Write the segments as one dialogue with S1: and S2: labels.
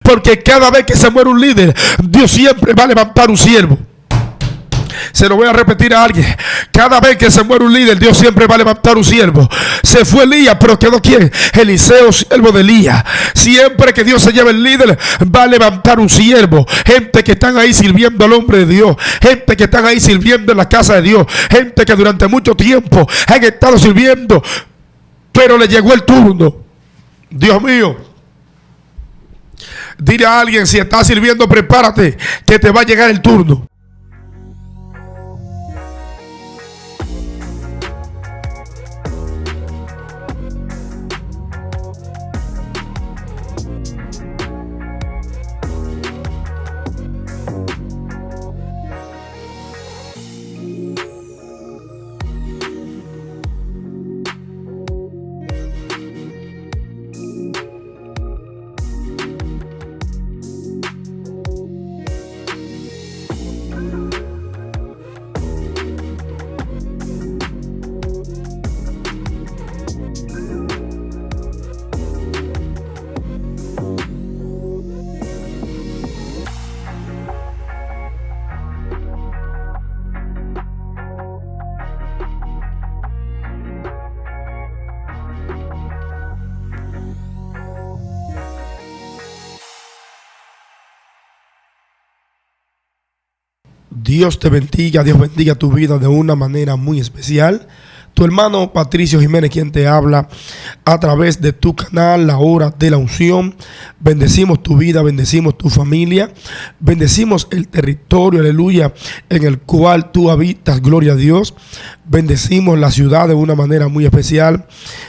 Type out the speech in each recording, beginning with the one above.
S1: Porque cada vez que se muere un líder, Dios siempre va a levantar un siervo. Se lo voy a repetir a alguien. Cada vez que se muere un líder, Dios siempre va a levantar un siervo. Se fue Elías, pero quedó ¿quién? Eliseo, siervo de Elías. Siempre que Dios se lleve el líder, va a levantar un siervo. Gente que están ahí sirviendo al hombre de Dios. Gente que están ahí sirviendo en la casa de Dios. Gente que durante mucho tiempo han estado sirviendo, pero le llegó el turno. Dios mío. Dile a alguien, si estás sirviendo, prepárate, que te va a llegar el turno. Dios te bendiga, Dios bendiga tu vida de una manera muy especial. Tu hermano Patricio Jiménez, quien te habla a través de tu canal, La Hora de la Unción. Bendecimos tu vida, bendecimos tu familia, bendecimos el territorio, aleluya, en el cual tú habitas, gloria a Dios. Bendecimos la ciudad de una manera muy especial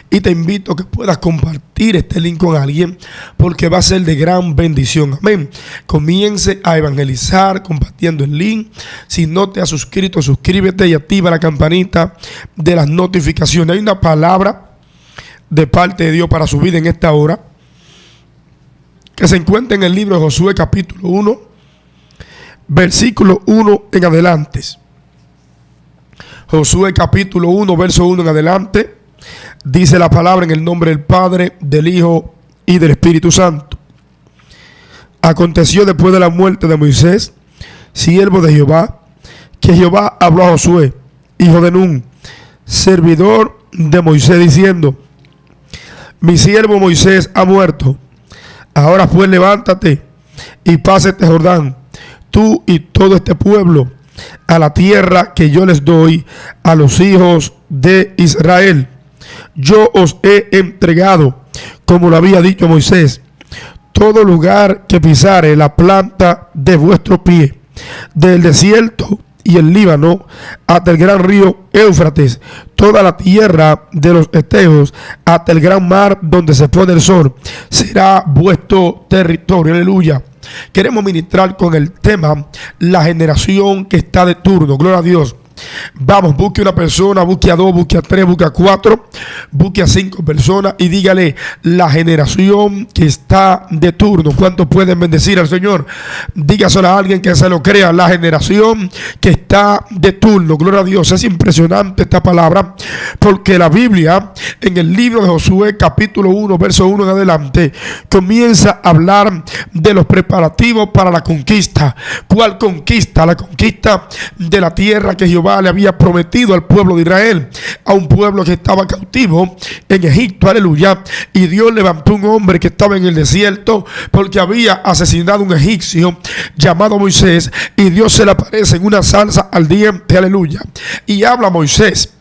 S1: y te invito a que puedas compartir este link con alguien, porque va a ser de gran bendición. Amén. Comience a evangelizar compartiendo el link. Si no te has suscrito, suscríbete y activa la campanita de las notificaciones. Hay una palabra de parte de Dios para su vida en esta hora, que se encuentra en el libro de Josué capítulo 1, versículo 1 en adelante. Josué capítulo 1, verso 1 en adelante. Dice la palabra en el nombre del Padre, del Hijo y del Espíritu Santo. Aconteció después de la muerte de Moisés, siervo de Jehová, que Jehová habló a Josué, hijo de Nun, servidor de Moisés, diciendo: mi siervo Moisés ha muerto. Ahora pues levántate y pasa este Jordán, tú y todo este pueblo, a la tierra que yo les doy a los hijos de Israel. Yo os he entregado, como lo había dicho Moisés, todo lugar que pisare la planta de vuestro pie, del desierto y el Líbano hasta el gran río Éufrates, toda la tierra de los Eteos hasta el gran mar donde se pone el sol, será vuestro territorio. Aleluya. Queremos ministrar con el tema la generación que está de turno. Gloria a Dios. Vamos, busque una persona, busque a dos, busque a tres, busque a cuatro, busque a 5 personas y dígale: la generación que está de turno. ¿Cuántos pueden bendecir al Señor? Dígaselo a alguien que se lo crea: la generación que está de turno. Gloria a Dios. Es impresionante esta palabra, porque la Biblia en el libro de Josué capítulo 1, verso 1 en adelante, comienza a hablar de los preparativos para la conquista. ¿Cuál conquista? La conquista de la tierra que Jehová le había prometido al pueblo de Israel, a un pueblo que estaba cautivo en Egipto. Aleluya. Y Dios levantó un hombre que estaba en el desierto porque había asesinado a un egipcio llamado Moisés, y Dios se le aparece en una salsa ardiente. Aleluya. Y habla a Moisés.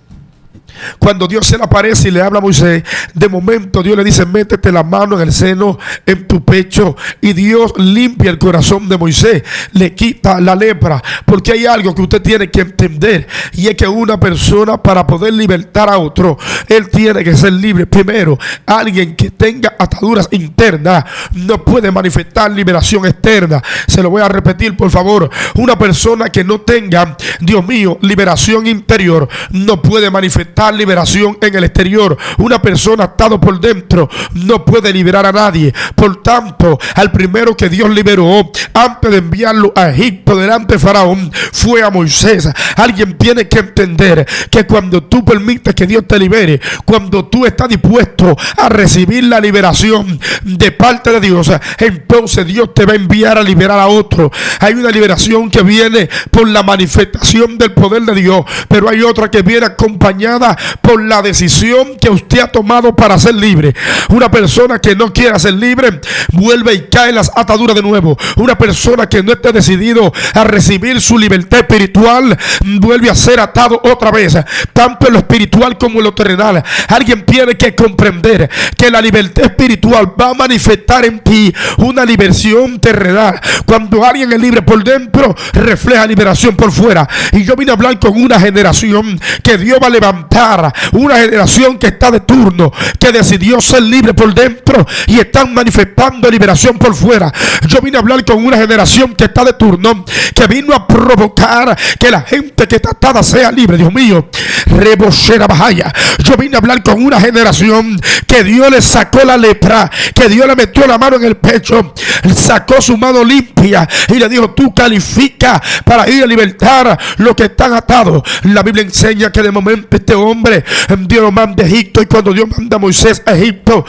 S1: Cuando Dios se le aparece y le habla a Moisés, de momento Dios le dice: métete la mano en el seno, en tu pecho, y Dios limpia el corazón de Moisés, le quita la lepra. Porque hay algo que usted tiene que entender, y es que una persona, para poder libertar a otro, él tiene que ser libre primero. Alguien que tenga ataduras internas no puede manifestar liberación externa. Se lo voy a repetir, por favor. Una persona que no tenga, Dios mío, liberación interior, no puede manifestar dar liberación en el exterior. Una persona atada por dentro no puede liberar a nadie. Por tanto, al primero que Dios liberó antes de enviarlo a Egipto delante de Faraón fue a Moisés. Alguien tiene que entender que cuando tú permites que Dios te libere, cuando tú estás dispuesto a recibir la liberación de parte de Dios, entonces Dios te va a enviar a liberar a otro. Hay una liberación que viene por la manifestación del poder de Dios, pero hay otra que viene acompañada por la decisión que usted ha tomado para ser libre. Una persona que no quiera ser libre vuelve y cae en las ataduras de nuevo. Una persona que no esté decidido a recibir su libertad espiritual vuelve a ser atado otra vez, tanto en lo espiritual como en lo terrenal. Alguien tiene que comprender que la libertad espiritual va a manifestar en ti una liberación terrenal. Cuando alguien es libre por dentro, refleja liberación por fuera. Y yo vine a hablar con una generación que Dios va a levantar, una generación que está de turno, que decidió ser libre por dentro y están manifestando liberación por fuera. Yo vine a hablar con una generación que está de turno, que vino a provocar que la gente que está atada sea libre. Dios mío, rebosera bajaya. Yo vine a hablar con una generación que Dios le sacó la lepra, que Dios le metió la mano en el pecho, sacó su mano limpia y le dijo: tú califica para ir a libertar los que están atados. La Biblia enseña que de momento este hombre, Dios lo manda a Egipto, y cuando Dios manda a Moisés a Egipto,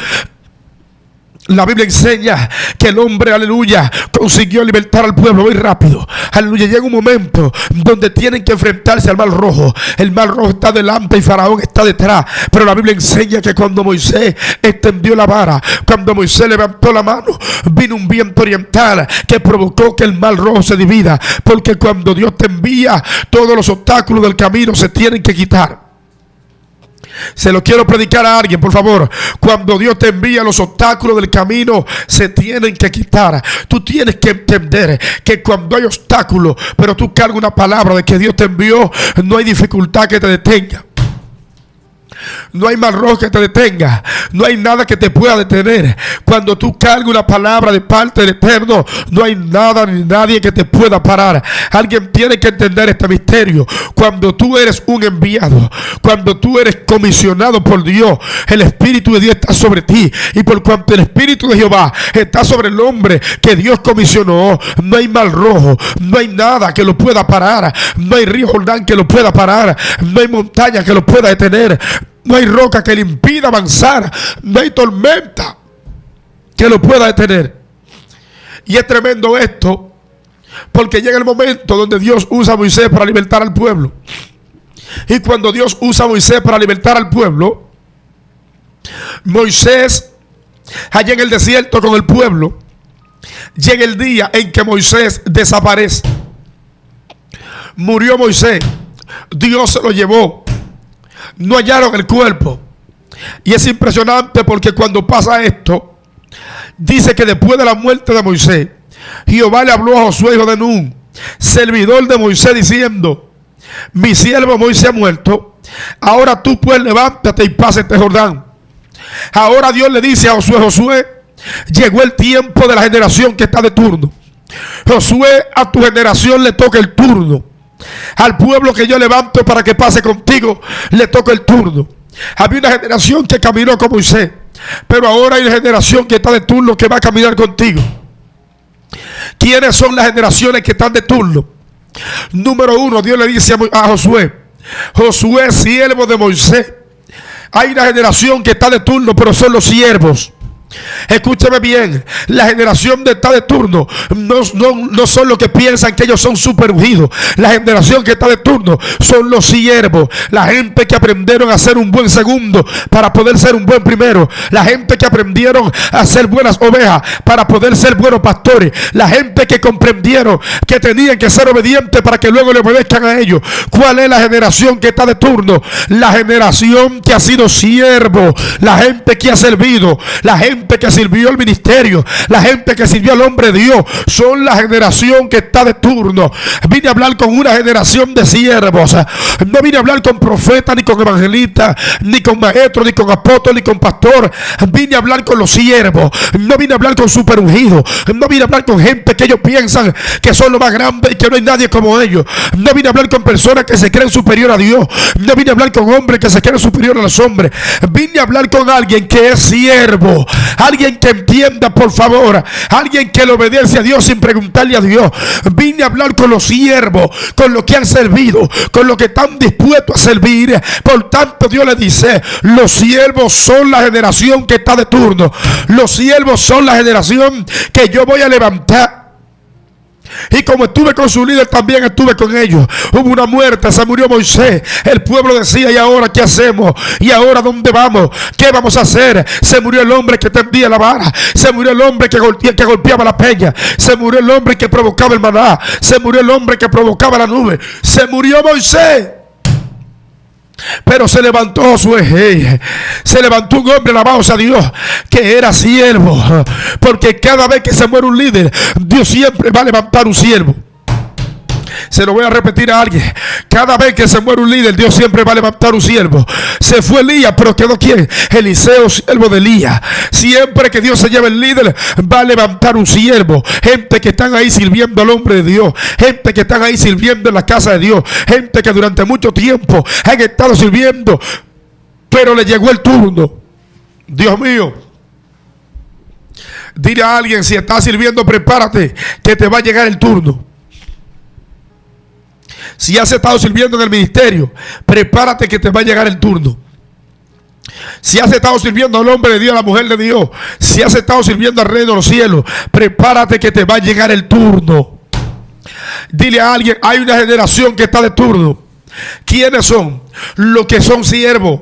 S1: la Biblia enseña que el hombre, aleluya, consiguió libertar al pueblo muy rápido. Aleluya, llega un momento donde tienen que enfrentarse al mar rojo. El mar rojo está delante y Faraón está detrás. Pero la Biblia enseña que cuando Moisés extendió la vara, cuando Moisés levantó la mano, vino un viento oriental que provocó que el mar rojo se divida. Porque cuando Dios te envía, todos los obstáculos del camino se tienen que quitar. Se lo quiero predicar a alguien, por favor. Cuando Dios te envía, los obstáculos del camino se tienen que quitar. Tú tienes que entender que cuando hay obstáculos, pero tú cargas una palabra de que Dios te envió, no hay dificultad que te detenga. No hay mal rojo que te detenga. No hay nada que te pueda detener. Cuando tú cargas una palabra de parte del Eterno, no hay nada ni nadie que te pueda parar. Alguien tiene que entender este misterio. Cuando tú eres un enviado, cuando tú eres comisionado por Dios, el Espíritu de Dios está sobre ti. Y por cuanto el Espíritu de Jehová está sobre el hombre que Dios comisionó, no hay mal rojo, no hay nada que lo pueda parar. No hay río Jordán que lo pueda parar. No hay montaña que lo pueda detener. No hay roca que le impida avanzar. No hay tormenta que lo pueda detener. Y es tremendo esto, porque llega el momento donde Dios usa a Moisés para libertar al pueblo. Y cuando Dios usa a Moisés para libertar al pueblo, Moisés, allá en el desierto con el pueblo, llega el día en que Moisés desaparece. Murió Moisés. Dios se lo llevó. No hallaron el cuerpo. Y es impresionante porque cuando pasa esto, dice que después de la muerte de Moisés, Jehová le habló a Josué, hijo de Nun, servidor de Moisés, diciendo: mi siervo Moisés ha muerto. Ahora tú pues levántate y pasa este Jordán. Ahora Dios le dice a Josué: Josué, llegó el tiempo de la generación que está de turno. Josué, a tu generación le toca el turno. Al pueblo que yo levanto para que pase contigo, le toca el turno. Había una generación que caminó con Moisés, pero ahora hay una generación que está de turno que va a caminar contigo. ¿Quiénes son las generaciones que están de turno? Número uno, Dios le dice a Josué: Josué, siervo de Moisés. Hay una generación que está de turno, pero son los siervos. Escúcheme bien, la generación de está de turno no son los que piensan que ellos son super ungidos. La generación que está de turno son los siervos, la gente que aprendieron a ser un buen segundo para poder ser un buen primero, la gente que aprendieron a ser buenas ovejas para poder ser buenos pastores, la gente que comprendieron que tenían que ser obedientes para que luego le obedezcan a ellos. ¿Cuál es la generación que está de turno? La generación que ha sido siervo, la gente que ha servido, la gente gente que sirvió el ministerio, la gente que sirvió al hombre de Dios, son la generación que está de turno. Vine a hablar con una generación de siervos. No vine a hablar con profetas, ni con evangelistas, ni con maestros, ni con apóstoles, ni con pastor. Vine a hablar con los siervos. No vine a hablar con super ungidos. No vine a hablar con gente que ellos piensan que son lo más grande y que no hay nadie como ellos. No vine a hablar con personas que se creen superior a Dios. No vine a hablar con hombres que se creen superior a los hombres. Vine a hablar con alguien que es siervo, alguien que entienda, por favor, alguien que le obedece a Dios sin preguntarle a Dios. Vine a hablar con los siervos, con los que han servido, con los que están dispuestos a servir. Por tanto, Dios le dice: los siervos son la generación que está de turno. Los siervos son la generación que yo voy a levantar. Y como estuve con su líder, también estuve con ellos. Hubo una muerte, se murió Moisés. El pueblo decía: ¿y ahora qué hacemos? ¿Y ahora dónde vamos? ¿Qué vamos a hacer? Se murió el hombre que tendía la vara. Se murió el hombre que golpeaba la peña. Se murió el hombre que provocaba el maná. Se murió el hombre que provocaba la nube. Se murió Moisés. Pero se levantó Josué, se levantó un hombre, alabado a Dios, que era siervo. Porque cada vez que se muere un líder, Dios siempre va a levantar un siervo. Se lo voy a repetir a alguien: cada vez que se muere un líder, Dios siempre va a levantar un siervo. Se fue Elías, pero quedó ¿quién? Eliseo, siervo de Elías. Siempre que Dios se lleve el líder, va a levantar un siervo. Gente que están ahí sirviendo al hombre de Dios, gente que están ahí sirviendo en la casa de Dios, gente que durante mucho tiempo han estado sirviendo, pero le llegó el turno. Dios mío, dile a alguien: si estás sirviendo, prepárate, que te va a llegar el turno. Si has estado sirviendo en el ministerio, prepárate, que te va a llegar el turno. Si has estado sirviendo al hombre de Dios, a la mujer de Dios, si has estado sirviendo al reino de los cielos, prepárate, que te va a llegar el turno. Dile a alguien: hay una generación que está de turno. ¿Quiénes son? Los que son siervos.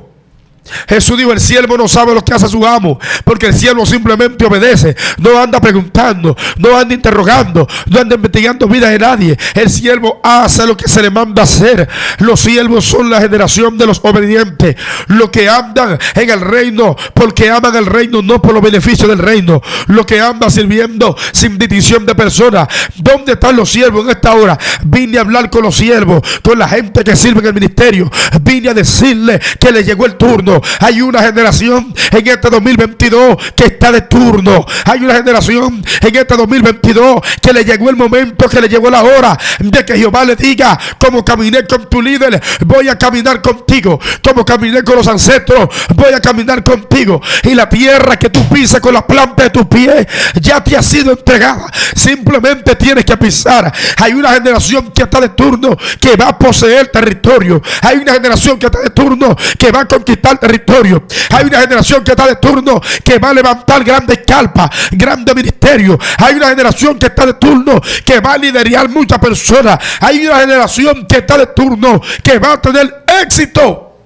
S1: Jesús dijo: el siervo no sabe lo que hace su amo, porque el siervo simplemente obedece. No anda preguntando, no anda interrogando, no anda investigando vida de nadie. El siervo hace lo que se le manda hacer. Los siervos son la generación de los obedientes, los que andan en el reino porque aman el reino, no por los beneficios del reino. Los que andan sirviendo sin distinción de personas. ¿Dónde están los siervos en esta hora? Vine a hablar con los siervos, con la gente que sirve en el ministerio. Vine a decirle que le llegó el turno. Hay una generación en este 2022 que está de turno. Hay una generación en este 2022 que le llegó el momento, que le llegó la hora de que Jehová le diga: como caminé con tu líder, voy a caminar contigo. Como caminé con los ancestros, voy a caminar contigo. Y la tierra que tú pisas con la planta de tus pies ya te ha sido entregada. Simplemente tienes que pisar. Hay una generación que está de turno, que va a poseer territorio. Hay una generación que está de turno, que va a conquistar territorio. Hay una generación que está de turno, que va a levantar grandes carpas, grandes ministerios. Hay una generación que está de turno, que va a liderar muchas personas. Hay una generación que está de turno, que va a tener éxito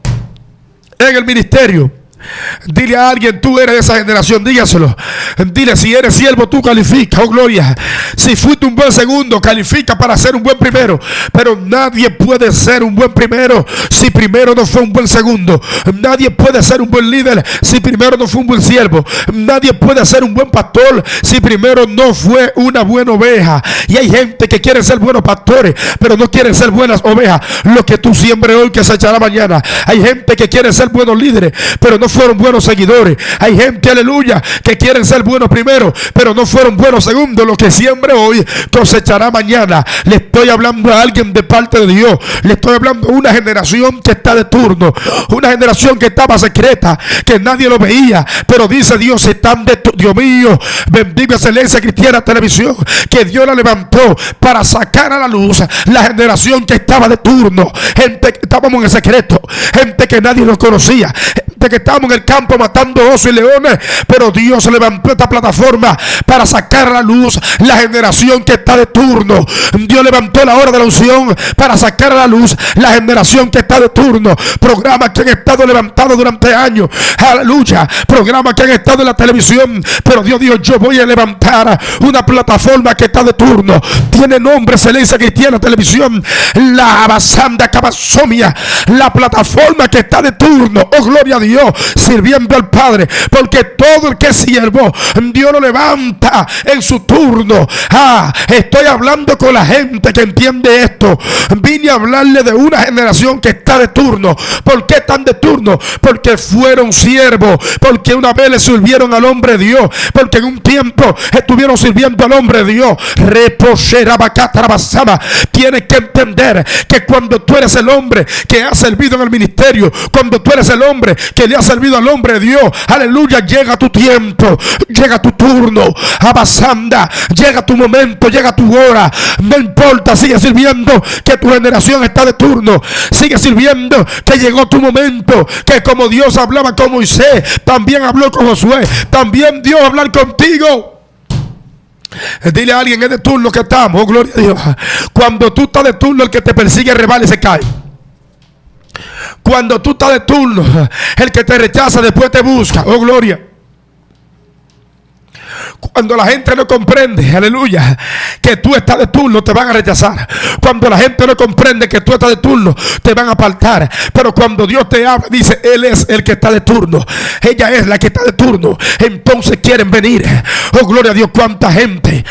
S1: en el ministerio. Dile a alguien: tú eres de esa generación, dígaselo. Dile: si eres siervo, tú califica, oh gloria. Si fuiste un buen segundo, califica para ser un buen primero. Pero nadie puede ser un buen primero si primero no fue un buen segundo. Nadie puede ser un buen líder si primero no fue un buen siervo. Nadie puede ser un buen pastor si primero no fue una buena oveja. Y hay gente que quiere ser buenos pastores, pero no quieren ser buenas ovejas. Lo que tú siembres hoy, que se echará mañana. Hay gente que quiere ser buenos líderes, pero no fueron buenos seguidores. Hay gente, aleluya, que quieren ser buenos primero, pero no fueron buenos segundos. Lo que siembre hoy, cosechará mañana. Le estoy hablando a alguien de parte de Dios. Le estoy hablando a una generación que está de turno, una generación que estaba secreta, que nadie lo veía, pero dice Dios: están de turno. Dios mío, bendiga Excelencia Cristiana Televisión, que Dios la levantó para sacar a la luz la generación que estaba de turno. Gente que estábamos en el secreto, gente que nadie nos conocía, gente que estábamos en el campo matando osos y leones, pero Dios levantó esta plataforma para sacar a la luz la generación que está de turno. Dios levantó la hora de la unción para sacar a la luz la generación que está de turno. Programas que han estado levantados durante años. Aleluya. Programas que han estado en la televisión. Pero Dios dijo, yo voy a levantar una plataforma que está de turno. Tiene nombre, Excelencia Cristiana Televisión. La Abasanda Cabasomia. La plataforma que está de turno. Oh, gloria a Dios. Sirviendo al Padre. Porque todo el que es siervo, Dios lo levanta en su turno. Estoy hablando con la gente que entiende esto. Vine a hablarle de una generación que está de turno. ¿Por qué están de turno? Porque fueron siervos. Porque una vez le sirvieron al hombre de Dios. Porque en un tiempo estuvieron sirviendo al hombre de Dios. Tienes que entender que cuando tú eres el hombre que ha servido en el ministerio, cuando tú eres el hombre que le ha servido al hombre de Dios, aleluya, llega tu tiempo, llega tu turno, abasanda, llega tu momento, llega tu hora. No importa, sigue sirviendo, que tu generación está de turno. Sigue sirviendo, que llegó tu momento. Que como Dios hablaba con Moisés, también habló con Josué. También Dios va a hablar contigo. Dile a alguien, es de turno que estamos. Oh, gloria a Dios. Cuando tú estás de turno, el que te persigue rebala y se cae. Cuando tú estás de turno, el que te rechaza después te busca. Oh, gloria. Cuando la gente no comprende, aleluya, que tú estás de turno, te van a rechazar. Cuando la gente no comprende que tú estás de turno, te van a apartar. Pero cuando Dios te habla, dice, Él es el que está de turno, ella es la que está de turno, entonces quieren venir. Oh, gloria a Dios. Cuánta gente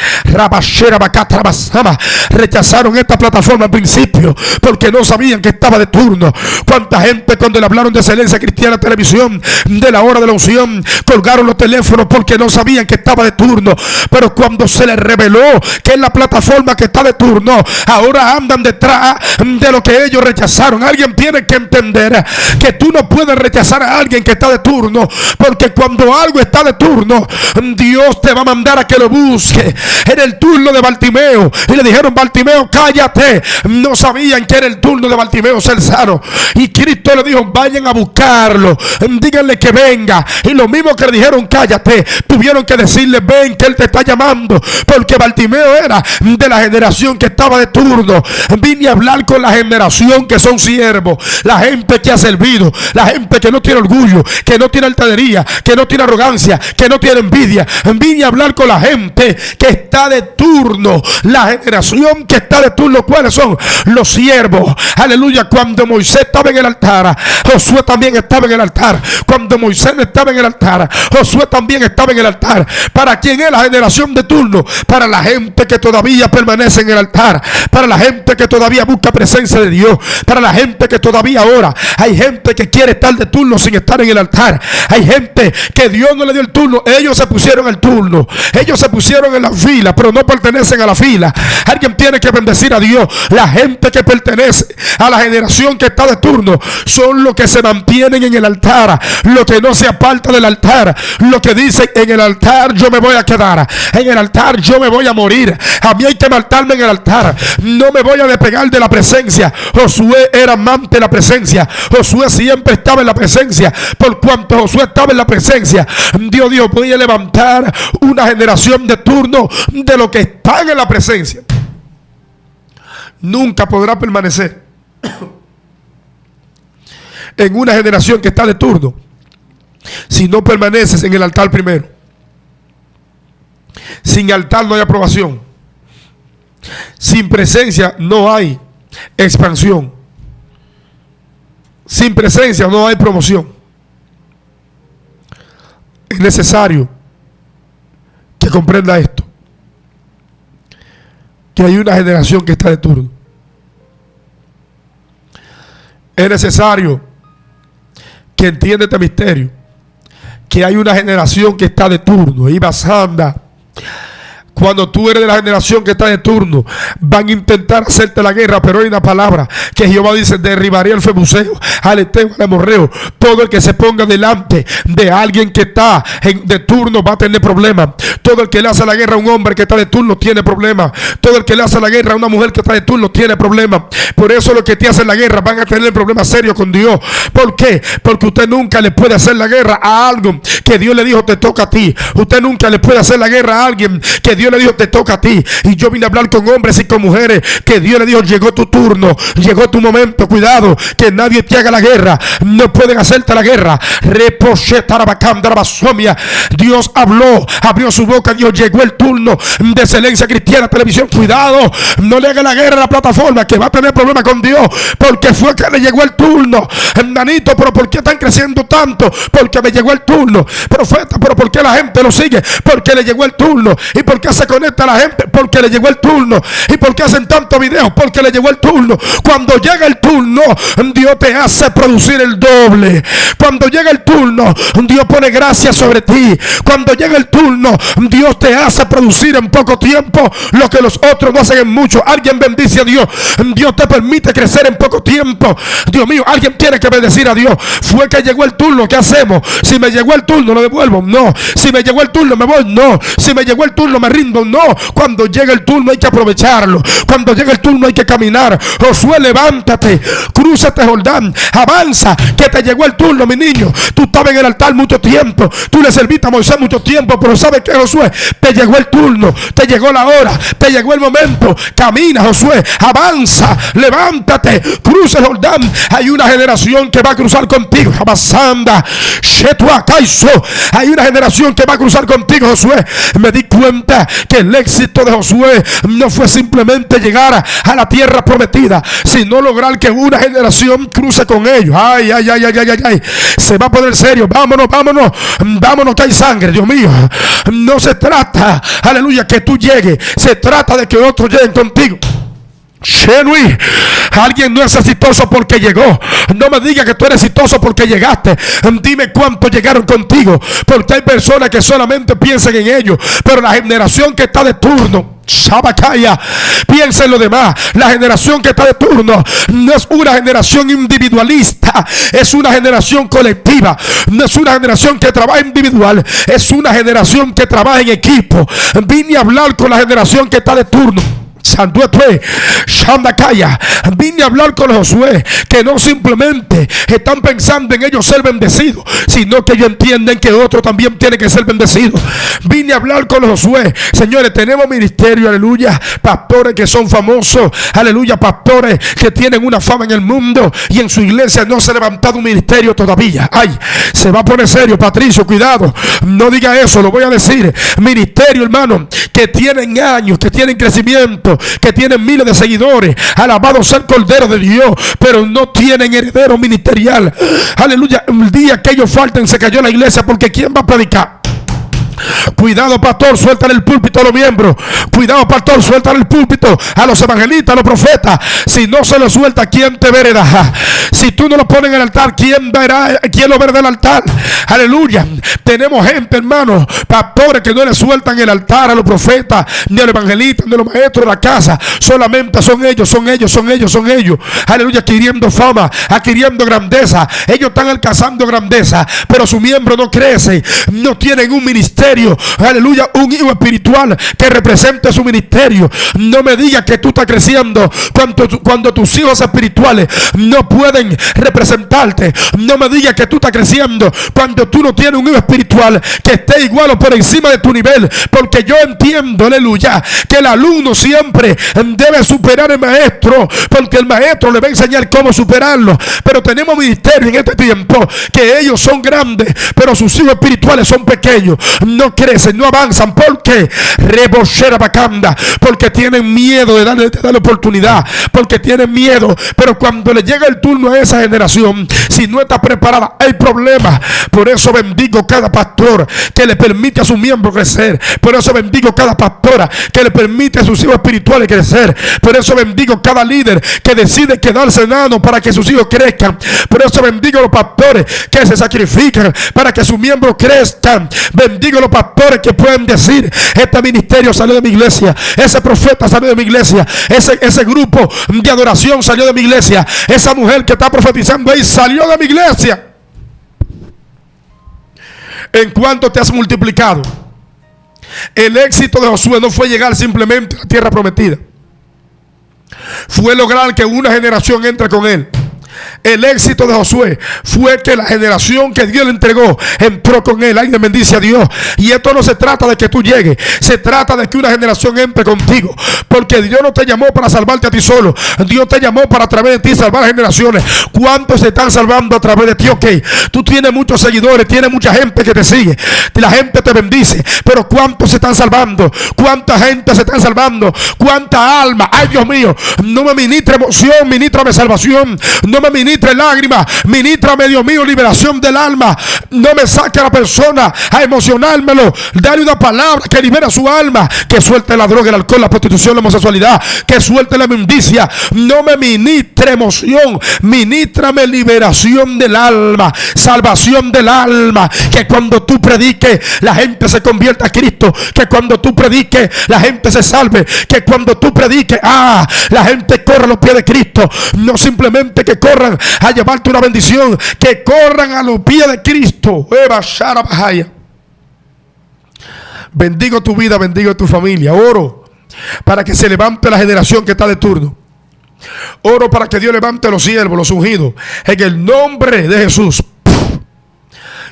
S1: rechazaron esta plataforma al principio porque no sabían que estaba de turno. Cuánta gente, cuando le hablaron de Excelencia Cristiana Televisión, de la hora de la unción, colgaron los teléfonos porque no sabían que estaba de turno. Pero cuando se les reveló que es la plataforma que está de turno, ahora andan detrás de lo que ellos rechazaron. Alguien tiene que entender que tú no puedes rechazar a alguien que está de turno, porque cuando algo está de turno, Dios te va a mandar a que lo busque. Era el turno de Bartimeo y le dijeron, Bartimeo, cállate. No sabían que era el turno de Bartimeo ser sano, y Cristo le dijo, vayan a buscarlo, díganle que venga. Y lo mismo que le dijeron, cállate, tuvieron que decirle, ven, que Él te está llamando, porque Bartimeo era de la generación que estaba de turno. Vine a hablar con la generación que son siervos, la gente que ha servido, la gente que no tiene orgullo, que no tiene altanería, que no tiene arrogancia, que no tiene envidia. Vine a hablar con la gente que está de turno, la generación que está de turno. ¿Cuáles son? Los siervos. Aleluya. Cuando Moisés estaba en el altar, Josué también estaba en el altar. Cuando Moisés no estaba en el altar, Josué también estaba en el altar. ¿Para quién es la generación de turno? Para la gente que todavía permanece en el altar, para la gente que todavía busca presencia de Dios, para la gente que todavía ora. Hay gente que quiere estar de turno sin estar en el altar. Hay gente que Dios no le dio el turno, ellos se pusieron el turno, ellos se pusieron en la fila, pero no pertenecen a la fila. Alguien tiene que bendecir a Dios. La gente que pertenece a la generación que está de turno son los que se mantienen en el altar, los que no se apartan del altar, los que dicen, en el altar yo me voy a quedar, en el altar yo me voy a morir, a mí hay que matarme en el altar, no me voy a despegar de la presencia. Josué era amante de la presencia. Josué siempre estaba en la presencia. Por cuanto Josué estaba en la presencia, Dios dijo, voy a levantar una generación de turno de los que están en la presencia. Nunca podrá permanecer en una generación que está de turno si no permaneces en el altar primero. Sin altar no hay aprobación. Sin presencia no hay expansión. Sin presencia no hay promoción. Es necesario que comprenda esto, que hay una generación que está de turno. Es necesario que entienda este misterio, que hay una generación que está de turno. Y basanda, cuando tú eres de la generación que está de turno, van a intentar hacerte la guerra, pero hay una palabra que Jehová dice: derribaré al Febuseo, al Eteo, al Amorreo. Todo el que se ponga delante de alguien que está de turno va a tener problemas. Todo el que le hace la guerra a un hombre que está de turno tiene problemas. Todo el que le hace la guerra a una mujer que está de turno tiene problemas. Por eso los que te hacen la guerra van a tener problemas serios con Dios. ¿Por qué? Porque usted nunca le puede hacer la guerra a algo que Dios le dijo te toca a ti. Usted nunca le puede hacer la guerra a alguien que Dios Dios le dijo, te toca a ti. Y yo vine a hablar con hombres y con mujeres que Dios le dijo, llegó tu turno, llegó tu momento. Cuidado, que nadie te haga la guerra. No pueden hacerte la guerra. Dios habló, abrió su boca. Dios, llegó el turno de Excelencia Cristiana Televisión. Cuidado, no le haga la guerra a la plataforma, que va a tener problemas con Dios, porque fue que le llegó el turno. Nanito, pero ¿por qué están creciendo tanto? Porque me llegó el turno. Profeta, pero ¿por qué la gente lo sigue? Porque le llegó el turno. ¿Y por qué se conecta la gente? Porque le llegó el turno. ¿Y por qué hacen tantos videos? Porque le llegó el turno. Cuando llega el turno, Dios te hace producir el doble. Cuando llega el turno, Dios pone gracia sobre ti. Cuando llega el turno, Dios te hace producir en poco tiempo lo que los otros no hacen en mucho. Alguien bendice a Dios. Dios te permite crecer en poco tiempo. Dios mío, alguien tiene que bendecir a Dios. Fue que llegó el turno, ¿qué hacemos? Si me llegó el turno, lo devuelvo. No. Si me llegó el turno, me voy. No. Si me llegó el turno, me rindo. No. Cuando llega el turno hay que aprovecharlo. Cuando llega el turno hay que caminar. Josué, levántate, crúzate Jordán, avanza, que te llegó el turno, mi niño. Tú estabas en el altar mucho tiempo, tú le serviste a Moisés mucho tiempo, pero ¿sabes qué, Josué? Te llegó el turno, te llegó la hora, te llegó el momento. Camina, Josué, avanza, levántate, cruza el Jordán. Hay una generación que va a cruzar contigo. Hay una generación que va a cruzar contigo, Josué. Me di cuenta que el éxito de Josué no fue simplemente llegar a la tierra prometida, sino lograr que una generación cruce con ellos. Ay, ay, ay, ay, ay, ay, ay. Se va a poner serio. Vámonos, vámonos, vámonos, que hay sangre, Dios mío. No se trata, aleluya, que tú llegues. Se trata de que otros lleguen contigo. Shenui, alguien no es exitoso porque llegó. No me digas que tú eres exitoso porque llegaste. Dime cuántos llegaron contigo, porque hay personas que solamente piensan en ellos, pero la generación que está de turno, Shabakaya, piensa en lo demás. La generación que está de turno no es una generación individualista, es una generación colectiva. No es una generación que trabaja individual, es una generación que trabaja en equipo. Vine a hablar con la generación que está de turno. Vine a hablar con Josué, que no simplemente están pensando en ellos ser bendecidos, sino que ellos entienden que otros también tienen que ser bendecidos. Vine a hablar con Josué. Señores, tenemos ministerio, aleluya, pastores que son famosos, aleluya, pastores que tienen una fama en el mundo, y en su iglesia no se ha levantado un ministerio todavía. Ay, se va a poner serio, Patricio, cuidado, no diga eso, lo voy a decir. Ministerio, hermano, que tienen años, que tienen crecimiento, que tienen miles de seguidores, alabado sea el Cordero de Dios, pero no tienen heredero ministerial. Aleluya, el día que ellos falten se cayó la iglesia, porque ¿quién va a predicar? Cuidado, pastor, suéltale el púlpito a los miembros. Cuidado, pastor, suéltale el púlpito a los evangelistas, a los profetas. Si no se lo suelta, ¿quién te verá? Si tú no lo pones en el altar, ¿quién verá? ¿Quién lo verá del altar? Aleluya. Tenemos gente, hermano, pastores que no le sueltan el altar a los profetas, ni a los evangelistas, ni a los maestros de la casa. Solamente son ellos, son ellos, son ellos, son ellos. Aleluya, adquiriendo fama, adquiriendo grandeza. Ellos están alcanzando grandeza, pero su miembro no crece. No tienen un ministerio, aleluya, un hijo espiritual que represente su ministerio. No me digas que tú estás creciendo cuando tus hijos espirituales no pueden representarte. No me digas que tú estás creciendo cuando tú no tienes un hijo espiritual que esté igual o por encima de tu nivel, porque yo entiendo, aleluya, que el alumno siempre debe superar al maestro, porque el maestro le va a enseñar cómo superarlo. Pero tenemos ministerio en este tiempo que ellos son grandes, pero sus hijos espirituales son pequeños, no crecen, no avanzan. ¿Por qué? Reboshera bacanda, porque tienen miedo de darle oportunidad, porque tienen miedo. Pero cuando le llega el turno a esa generación, si no está preparada, hay problemas. Por eso bendigo cada pastor que le permite a sus miembros crecer. Por eso bendigo cada pastora que le permite a sus hijos espirituales crecer. Por eso bendigo cada líder que decide quedarse enano para que sus hijos crezcan. Por eso bendigo a los pastores que se sacrifican para que sus miembros crezcan. Bendigo a los pastores que pueden decir: este ministerio salió de mi iglesia, ese profeta salió de mi iglesia, ese grupo de adoración salió de mi iglesia, esa mujer que está profetizando ahí salió de mi iglesia. En cuanto te has multiplicado, el éxito de Josué no fue llegar simplemente a la tierra prometida, fue lograr que una generación entre con él. El éxito de Josué fue que la generación que Dios le entregó entró con él. Alguien bendice a Dios. Y esto no se trata de que tú llegues, se trata de que una generación entre contigo, porque Dios no te llamó para salvarte a ti solo. Dios te llamó para a través de ti salvar generaciones. ¿Cuántos se están salvando a través de ti? Ok, tú tienes muchos seguidores, tienes mucha gente que te sigue, la gente te bendice, pero ¿cuántos se están salvando? ¿Cuánta gente se están salvando? ¿Cuánta alma? Ay, Dios mío, no me ministre emoción, ministrame salvación. No me ministre lágrimas, ministrame, Dios mío, liberación del alma. No me saque a la persona a emocionármelo. Dale una palabra que libera su alma, que suelte la droga, el alcohol, la prostitución, la homosexualidad, que suelte la inmundicia. No me ministre emoción, ministrame liberación del alma, salvación del alma. Que cuando tú prediques, la gente se convierta a Cristo. Que cuando tú prediques, la gente se salve. Que cuando tú prediques, la gente corra a los pies de Cristo. No simplemente que corran a llevarte una bendición, que corran a los pies de Cristo. Bendigo tu vida, bendigo tu familia. Oro para que se levante la generación que está de turno. Oro para que Dios levante los siervos, los ungidos, en el nombre de Jesús.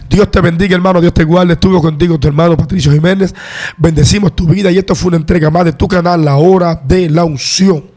S1: Dios te bendiga, hermano. Dios te guarde. Estuvo contigo tu hermano Patricio Jiménez. Bendecimos tu vida y esto fue una entrega más de tu canal, La Hora de la Unción.